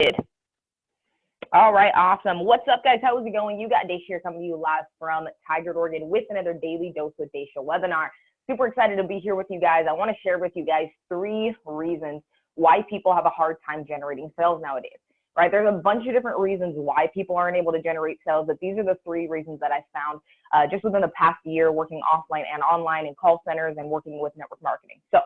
Did. All right, awesome. What's up, guys? How is it going? You got Daisha here coming to you live from Tigard, Oregon with another Daily Dose with Daisha webinar. Super excited to be here with you guys. I want to share with you guys 3 reasons why people have a hard time generating sales nowadays, right? There's a bunch of different reasons why people aren't able to generate sales, but these are the 3 reasons that I found just within the past year working offline and online in call centers and working with network marketing. So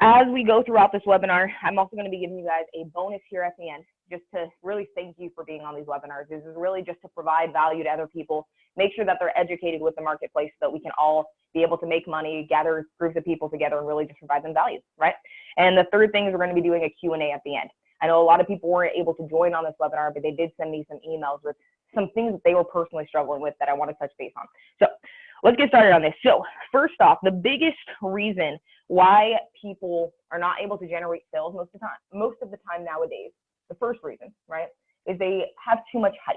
as we go throughout this webinar, I'm also going to be giving you guys a bonus here at the end, just to really thank you for being on these webinars. This is really just to provide value to other people, make sure that they're educated with the marketplace so that we can all be able to make money, gather groups of people together, and really just provide them value, right? And the third thing is we're going to be doing a Q&A at the end. I know a lot of people weren't able to join on this webinar, but they did send me some emails with some things that they were personally struggling with that I want to touch base on. So let's get started on this. So first off, the biggest reason why people are not able to generate sales most of the time nowadays, the first reason, right, is they have too much hype.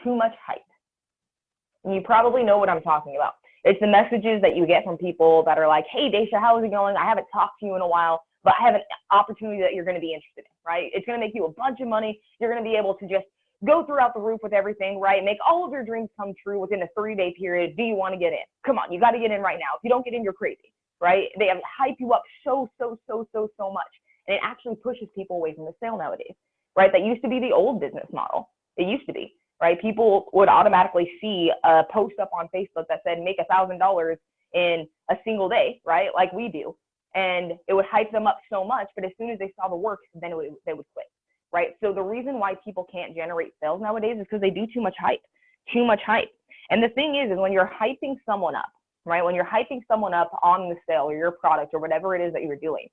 Too much hype. And you probably know what I'm talking about. It's the messages that you get from people that are like, hey, Daisha, how is it going? I haven't talked to you in a while, but I have an opportunity that you're going to be interested in, right? It's going to make you a bunch of money. You're going to be able to just go throughout the roof with everything, right? Make all of your dreams come true within a 3-day period. Do you want to get in? Come on, you got to get in right now. If you don't get in, you're crazy, right? They have hype you up so much. And it actually pushes people away from the sale nowadays, right? That used to be the old business model. It used to be, right? People would automatically see a post up on Facebook that said, make $1,000 in a single day, right? Like we do. And it would hype them up so much, but as soon as they saw the work, then they would quit. Right? So the reason why people can't generate sales nowadays is because they do too much hype. And the thing is when you're hyping someone up, right? When you're hyping someone up on the sale or your product or whatever it is that you're doing,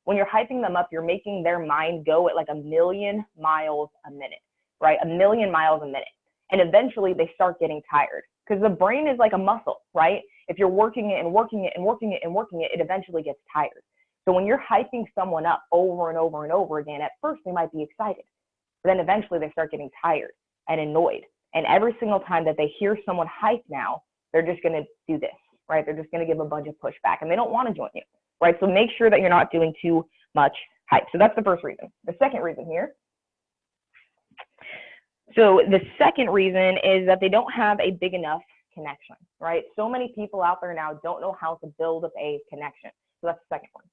when you're hyping them up, you're making their mind go at like 1,000,000 miles a minute, right? 1,000,000 miles a minute. And eventually they start getting tired because the brain is like a muscle, right? If you're working it and working it and working it and working it, it eventually gets tired. So when you're hyping someone up over and over and over again, at first they might be excited, but then eventually they start getting tired and annoyed. And every single time that they hear someone hype now, they're just going to do this, right? They're just going to give a bunch of pushback and they don't want to join you, right? So make sure that you're not doing too much hype. So that's the first reason. The second reason here. So the second reason is that they don't have a big enough connection, right? So many people out there now don't know how to build up a connection. So that's the second one.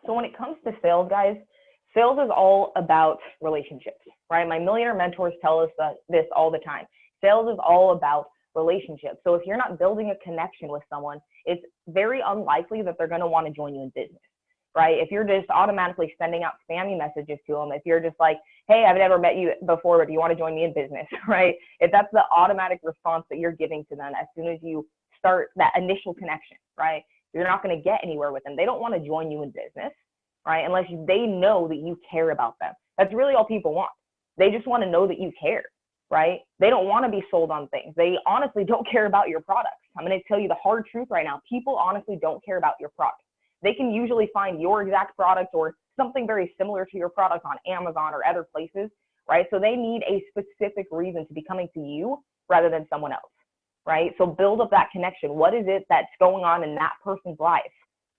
So when it comes to sales, guys, sales is all about relationships, right? My millionaire mentors tell us this all the time. Sales is all about relationships. So if you're not building a connection with someone, it's very unlikely that they're going to want to join you in business, right? If you're just automatically sending out spammy messages to them, if you're just like, hey, I've never met you before, but do you want to join me in business, right? If that's the automatic response that you're giving to them as soon as you start that initial connection, right? You're not going to get anywhere with them. They don't want to join you in business, right? Unless they know that you care about them. That's really all people want. They just want to know that you care, right? They don't want to be sold on things. They honestly don't care about your products. I'm going to tell you the hard truth right now. People honestly don't care about your product. They can usually find your exact product or something very similar to your product on Amazon or other places, right? So they need a specific reason to be coming to you rather than someone else. Right? So build up that connection. What is it that's going on in that person's life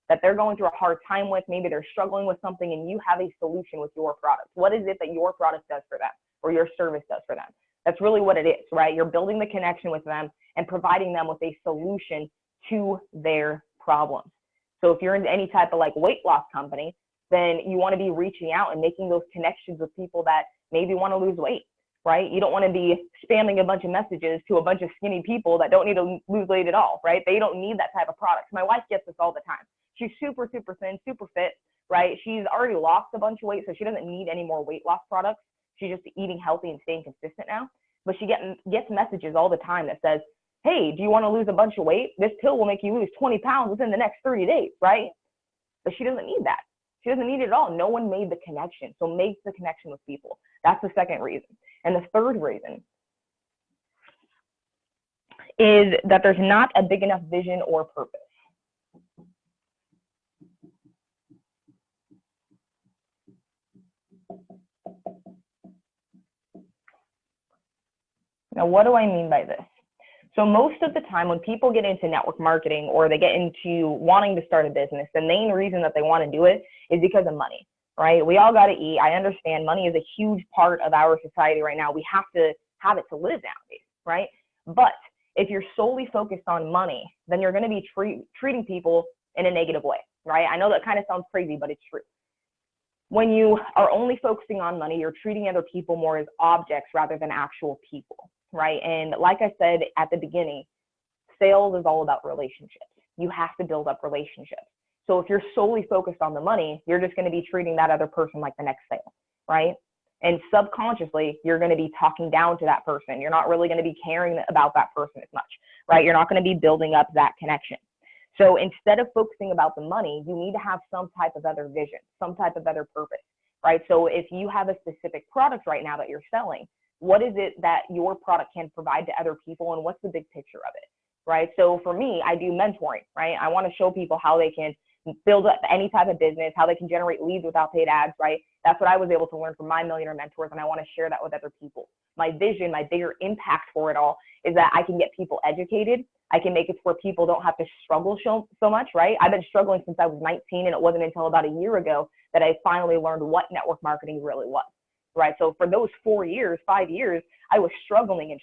that they're going through a hard time with? Maybe they're struggling with something and you have a solution with your product. What is it that your product does for them or your service does for them? That's really what it is, right? You're building the connection with them and providing them with a solution to their problems. So if you're in any type of like weight loss company, then you want to be reaching out and making those connections with people that maybe want to lose weight. Right? You don't want to be spamming a bunch of messages to a bunch of skinny people that don't need to lose weight at all, right? They don't need that type of product. My wife gets this all the time. She's super thin, super fit, right? She's already lost a bunch of weight, so she doesn't need any more weight loss products. She's just eating healthy and staying consistent now. But she gets messages all the time that says, hey, do you want to lose a bunch of weight? This pill will make you lose 20 pounds within the next 30 days, right? But she doesn't need that. She doesn't need it at all. No one made the connection. So make the connection with people. That's the second reason. And the third reason is that there's not a big enough vision or purpose. Now, what do I mean by this? So most of the time when people get into network marketing or they get into wanting to start a business, the main reason that they want to do it is because of money, right? We all got to eat. I understand money is a huge part of our society right now. We have to have it to live nowadays, right? But if you're solely focused on money, then you're going to be treating people in a negative way, right? I know that kind of sounds crazy, but it's true. When you are only focusing on money, you're treating other people more as objects rather than actual people, right? And like I said at the beginning, sales is all about relationships. You have to build up relationships. So if you're solely focused on the money, you're just going to be treating that other person like the next sale, right? And subconsciously, you're going to be talking down to that person. You're not really going to be caring about that person as much, right? You're not going to be building up that connection. So instead of focusing about the money, you need to have some type of other vision, some type of other purpose, right? So if you have a specific product right now that you're selling, what is it that your product can provide to other people, and what's the big picture of it, right? So for me, I do mentoring, right? I want to show people how they can build up any type of business, how they can generate leads without paid ads, right? That's what I was able to learn from my millionaire mentors, and I want to share that with other people. My vision, my bigger impact for it all is that I can get people educated. I can make it where people don't have to struggle so much, right? I've been struggling since I was 19, and it wasn't until about a year ago that I finally learned what network marketing really was, right? So for those 4 years, 5 years, I was struggling,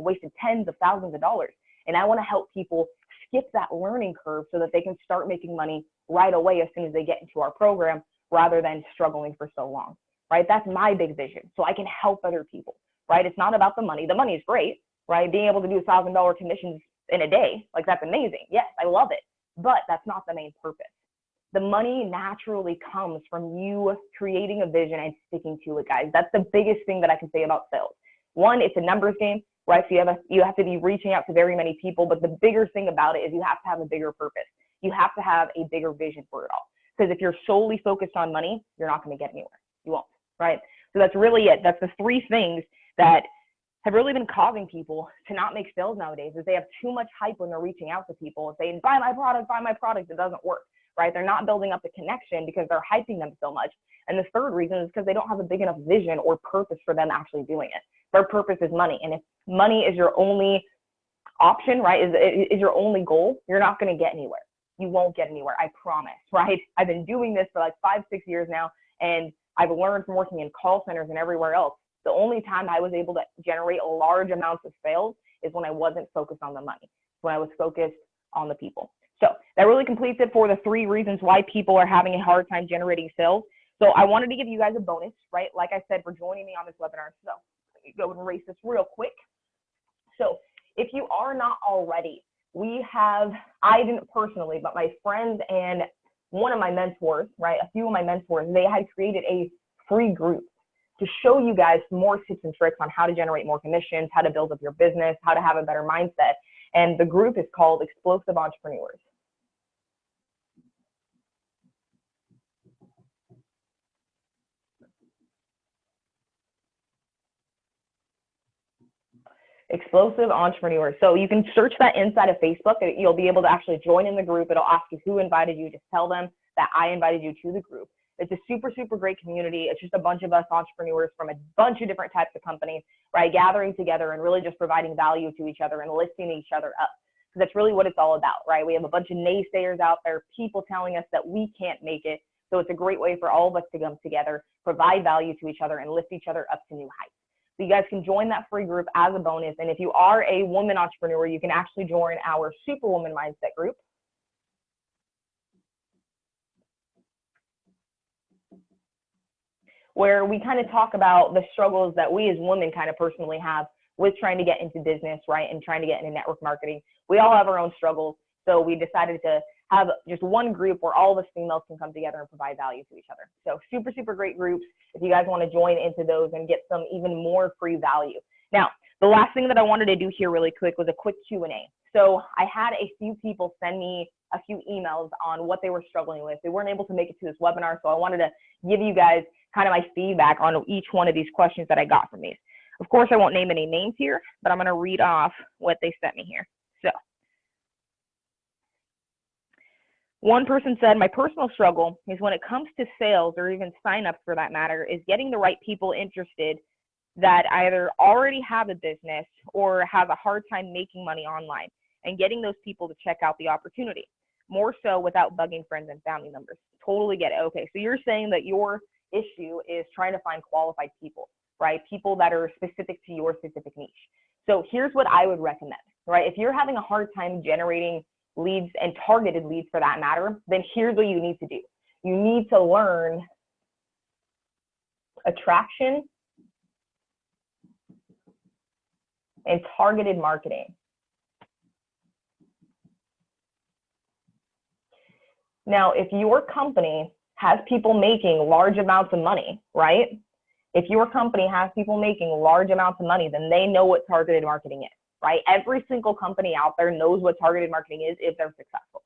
wasted tens of thousands of dollars. And I want to help people skip that learning curve so that they can start making money right away as soon as they get into our program, rather than struggling for so long, right? That's my big vision. So I can help other people, right? It's not about the money. The money is great, right? Being able to do $1,000 commissions in a day, like, that's amazing. Yes, I love it, but that's not the main purpose. The money naturally comes from you creating a vision and sticking to it, guys. That's the biggest thing that I can say about sales. One, it's a numbers game, right? So you have to be reaching out to very many people, but the bigger thing about it is you have to have a bigger purpose. You have to have a bigger vision for it all. Because if you're solely focused on money, you're not going to get anywhere. You won't, right? So that's really it. That's the three things that have really been causing people to not make sales nowadays, is they have too much hype when they're reaching out to people and saying, buy my product. It doesn't work, right? They're not building up the connection because they're hyping them so much. And the third reason is because they don't have a big enough vision or purpose for them actually doing it. Their purpose is money. And if money is your only option, right, is your only goal, you're not going to get anywhere. You won't get anywhere, I promise, right? I've been doing this for like 5-6 years now, and I've learned from working in call centers and everywhere else. The only time I was able to generate large amounts of sales is when I wasn't focused on the money, when I was focused on the people. So that really completes it for the 3 reasons why people are having a hard time generating sales. So I wanted to give you guys a bonus, right? Like I said, for joining me on this webinar. So let me go and erase this real quick. So if you are not already, I didn't personally, but my friends and one of my mentors, right, a few of my mentors, they had created a free group to show you guys more tips and tricks on how to generate more commissions, how to build up your business, how to have a better mindset. And the group is called Explosive Entrepreneurs. Explosive Entrepreneurs. So you can search that inside of Facebook. You'll be able to actually join in the group. It'll ask you who invited you. Just tell them that I invited you to the group. It's a super, super great community. It's just a bunch of us entrepreneurs from a bunch of different types of companies, right, gathering together and really just providing value to each other and lifting each other up. Because that's really what it's all about, right? We have a bunch of naysayers out there, people telling us that we can't make it. So it's a great way for all of us to come together, provide value to each other, and lift each other up to new heights. So you guys can join that free group as a bonus. And if you are a woman entrepreneur, you can actually join our Superwoman Mindset group. Where we kind of talk about the struggles that we as women kind of personally have with trying to get into business, right, and trying to get into network marketing. We all have our own struggles. So we decided to have just one group where all of us females can come together and provide value to each other. So super, super great groups if you guys want to join into those and get some even more free value. Now, the last thing that I wanted to do here really quick was a quick Q&A. So I had a few people send me a few emails on what they were struggling with. They weren't able to make it to this webinar, so I wanted to give you guys kind of my feedback on each one of these questions that I got from these. Of course, I won't name any names here, but I'm going to read off what they sent me here. So one person said, my personal struggle is when it comes to sales, or even signups for that matter, is getting the right people interested that either already have a business or have a hard time making money online and getting those people to check out the opportunity, more so without bugging friends and family members. Totally get it. Okay, so you're saying that your issue is trying to find qualified people, right? People that are specific to your specific niche. So here's what I would recommend, right? If you're having a hard time generating leads and targeted leads for that matter, then here's what you need to do. You need to learn attraction and targeted marketing. Now, if your company has people making large amounts of money, right? If your company has people making large amounts of money, then they know what targeted marketing is, right? Every single company out there knows what targeted marketing is if they're successful.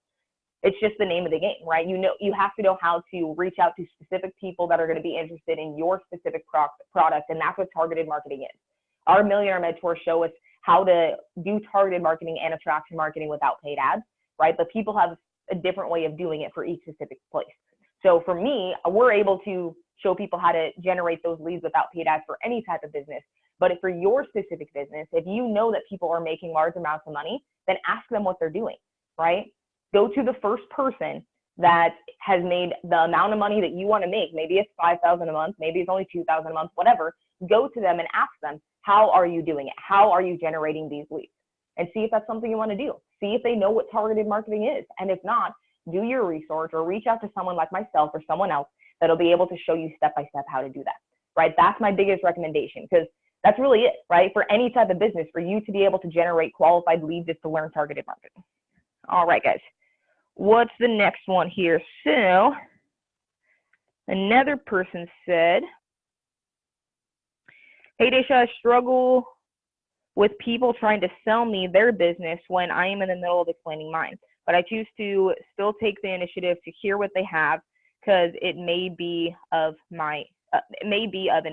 It's just the name of the game, right? You have to know how to reach out to specific people that are going to be interested in your specific product, and that's what targeted marketing is. Our Millionaire Mentors show us how to do targeted marketing and attraction marketing without paid ads, right? But people have a different way of doing it for each specific place. So for me, we're able to show people how to generate those leads without paid ads for any type of business. But for your specific business, if you know that people are making large amounts of money, then ask them what they're doing, right? Go to the first person that has made the amount of money that you want to make. Maybe it's $5,000 a month, maybe it's only $2,000 a month, whatever. Go to them and ask them, how are you doing it? How are you generating these leads? And see if that's something you want to do. See if they know what targeted marketing is. And if not, do your research or reach out to someone like myself or someone else that'll be able to show you step by step how to do that, right? That's my biggest recommendation, because that's really it, right? For any type of business, for you to be able to generate qualified leads is to learn targeted marketing. All right, guys. What's the next one here? So another person said, hey, Daisha, I struggle with people trying to sell me their business when I am in the middle of explaining mine, but I choose to still take the initiative to hear what they have because it may be of an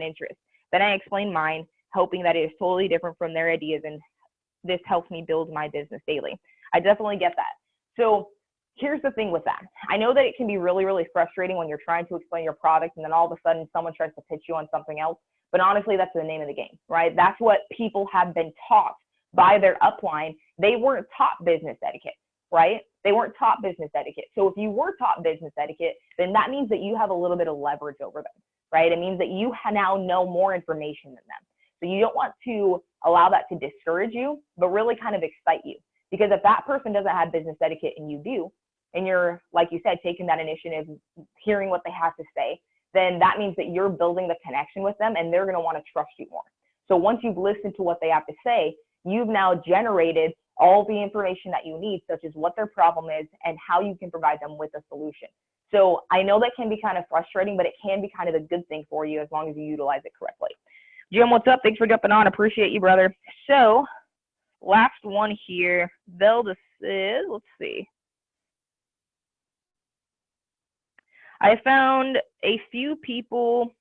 interest. Then I explain mine, hoping that it is totally different from their ideas, and this helps me build my business daily. I definitely get that. So here's the thing with that. I know that it can be really, really frustrating when you're trying to explain your product and then all of a sudden someone tries to pitch you on something else. But honestly, that's the name of the game, right? That's what people have been taught by their upline. They weren't taught business etiquette, right? They weren't taught business etiquette. So if you were taught business etiquette, then that means that you have a little bit of leverage over them, right? It means that you now know more information than them. So you don't want to allow that to discourage you, but really kind of excite you. Because if that person doesn't have business etiquette and you do, and you're, like you said, taking that initiative, hearing what they have to say, then that means that you're building the connection with them and they're going to want to trust you more. So once you've listened to what they have to say, you've now generated all the information that you need, such as what their problem is and how you can provide them with a solution. So I know that can be kind of frustrating, but it can be kind of a good thing for you as long as you utilize it correctly. Jim, what's up? Thanks for jumping on. Appreciate you, brother. So last one here. Velda says, let's see. I found a few people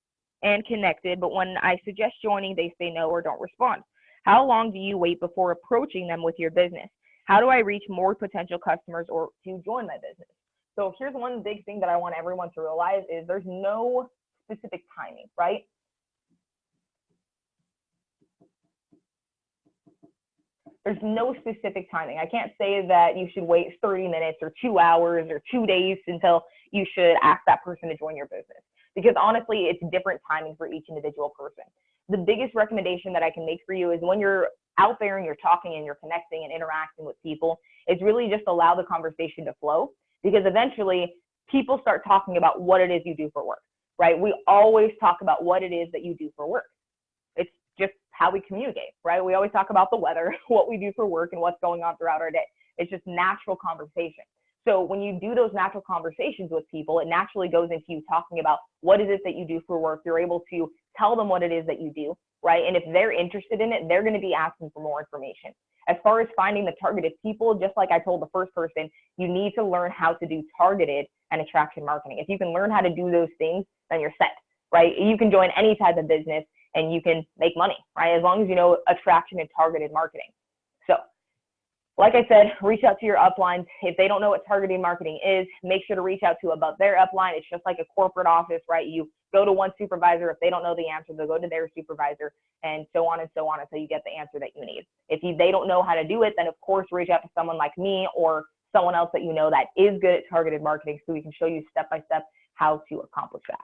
and connected, but when I suggest joining, they say no or don't respond. How long do you wait before approaching them with your business? How do I reach more potential customers or to join my business? So here's one big thing that I want everyone to realize is there's no specific timing, right? There's no specific timing. I can't say that you should wait 30 minutes or 2 hours or 2 days until you should ask that person to join your business, because honestly, it's different timing for each individual person. The biggest recommendation that I can make for you is when you're out there and you're talking and you're connecting and interacting with people, is really just allow the conversation to flow, because eventually people start talking about what it is you do for work, right? We always talk about what it is that you do for work. It's just how we communicate, right? We always talk about the weather, what we do for work, and what's going on throughout our day. It's just natural conversation. So when you do those natural conversations with people, it naturally goes into you talking about what is it that you do for work. You're able to tell them what it is that you do, right? And if they're interested in it, they're going to be asking for more information. As far as finding the targeted people, just like I told the first person, you need to learn how to do targeted and attraction marketing. If you can learn how to do those things, then you're set, right? You can join any type of business and you can make money, right? As long as you know attraction and targeted marketing. So like I said, reach out to your uplines. If they don't know what targeted marketing is, make sure to reach out to above their upline. It's just like a corporate office, right? You go to one supervisor. If they don't know the answer, they'll go to their supervisor, and so on until you get the answer that you need. If they don't know how to do it, then of course reach out to someone like me or someone else that you know that is good at targeted marketing, so we can show you step by step how to accomplish that.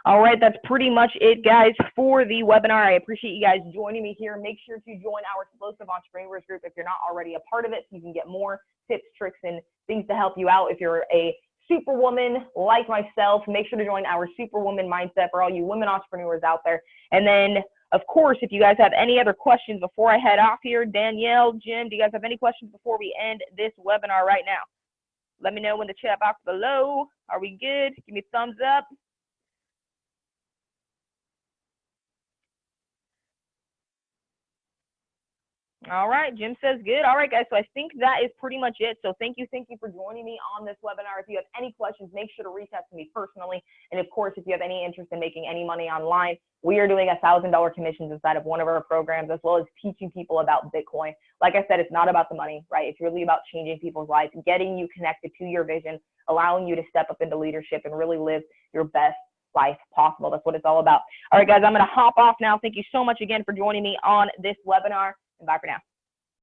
All right, that's pretty much it, guys, for the webinar. I appreciate you guys joining me here. Make sure to join our Explosive Entrepreneurs group if you're not already a part of it, so you can get more tips, tricks, and things to help you out. If you're a superwoman like myself, make sure to join our Superwoman Mindset for all you women entrepreneurs out there. And then, of course, if you guys have any other questions before I head off here, Danielle, Jim, do you guys have any questions before we end this webinar right now? Let me know in the chat box below. Are we good? Give me a thumbs up. All right, Jim says good. All right, guys, so I think that is pretty much it. So thank you for joining me on this webinar. If you have any questions, make sure to reach out to me personally. And of course, if you have any interest in making any money online, we are doing $1,000 commissions inside of one of our programs, as well as teaching people about Bitcoin. Like I said, it's not about the money, right? It's really about changing people's lives, getting you connected to your vision, allowing you to step up into leadership and really live your best life possible. That's what it's all about. All right, guys, I'm going to hop off now. Thank you so much again for joining me on this webinar. And bye for now.